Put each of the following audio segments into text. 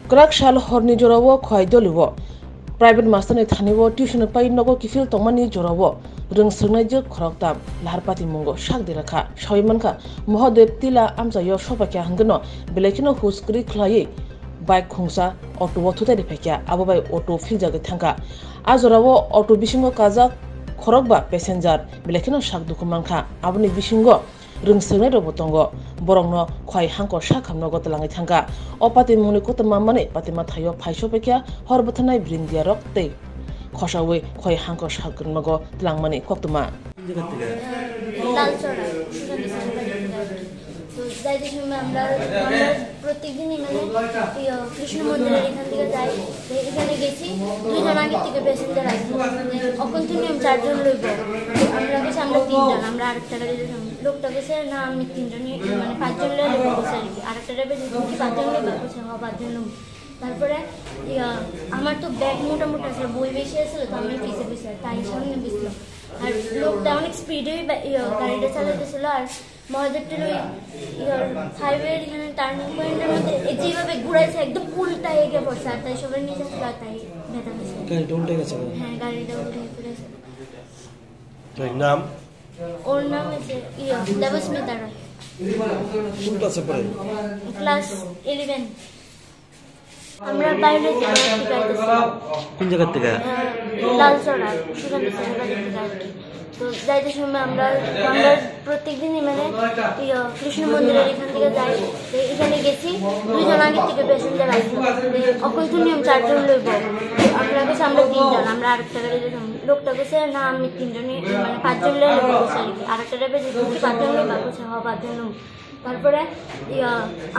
Krak shal horni jorawo khoi doliwo private master ni thaniwo tuition pai nogo kifil tongmani jorawo rung sirnai je khoroktam laharpati mungo shak dirakha shaimanka mohadev tila amjayo shobakya hangno belekino huskri khlai bike khungsa auto wathutai rifekya abobai auto filjaga thangka ajorawo auto bisingo kaja khorokba passenger belekino shak dukumankha aboni bisingo rung sirnai robotongo borongno khoi hangko shakhamno gotlangai thangka opati muni kotama mane patima thayo phaisho pekya horbothanai brindia rok tei khoshawe khoi hangko shaknogo tlangmani koktuma তো যাইতে সময় আমরা প্রত্যেকদিনই কৃষ্ণ মন্দিরের এখান থেকে যাই এখানে গেছি 2 জন আগে থেকে প্যাসেঞ্জার আসবো অকন্টিনিউম 4 জন লইব আমরা গেছি আমরা 3 জন আমরা আরেকটা গাড়িতে লোকটা গেছে না আমি 3 জনই মানে 5 জন লইব গেছে আর কি আরেকটা ড্রাইভার কি 5 জন লইব গেছে হ্যাঁ 5 জন তারপরে আমার তো ব্যাগ মোটামুটি আছে বই বেশি আছিল তো আমি পিছে পিছে তাই সামনে বসল আর লোকটা অনেক স্পিডে গাড়িটা চালাতেছিল আর মহাদেবটির ওই হাইওয়ে এখানে টার্নিং পয়েন্টের মধ্যে যেভাবে ঘুরাইছে একদম উল্টা এগিয়ে পড়ছে আর তাই সবাই নিচে ছিল তাই ব্যথা পেয়েছে গাড়িটা উল্টে গেছে হ্যাঁ গাড়িটা উল্টে পড়েছে নাম ওর নাম হচ্ছে দেবস্মিতা রায় কোন ক্লাসে পড়ে ক্লাস 11 আমরা বাইরে কোন জায়গা থেকে লালচড়া সুশান্ত তো যাইতে সময় আমরা প্রত্যেকদিনই মানে কৃষ্ণ মন্দিরের এখান থেকে যাই এখানে গেছি 2 জন আগে থেকে প্যাসেঞ্জার আসবো অকন্টিনিউম 4 জন লইব আমরা গেছি আমরা 3 জন আমরা আরেকটা গাড়িতে লোকটা গেছে না আমি 3 জনই মানে 5 জন লইব গেছে আর কি আরেকটা ড্রাইভার কি 5 জন লইব গেছে হ্যাঁ 5 জন তারপরে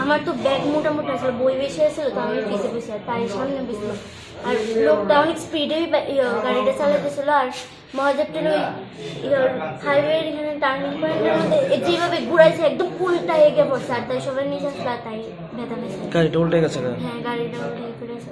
আমার তো ব্যাগ মোটামুটি আছিল বই বেশি আছিল তো আমি পিছে পিছে তাই সামনে বসল আর লোকটা অনেক স্পিডে গাড়িটা চালাতেছিল আর মহাদেবটির ওই হাইওয়ে এখানে টার্নিং পয়েন্টের মধ্যে যেভাবে ঘুরাইছে একদম উল্টা এগিয়ে পড়ছে আর তাই সবাই নিচে আসলে তাই ব্যথা পেয়েছে গাড়িটা উল্টে গেছে হ্যাঁ গাড়িটা উল্টে পড়েছে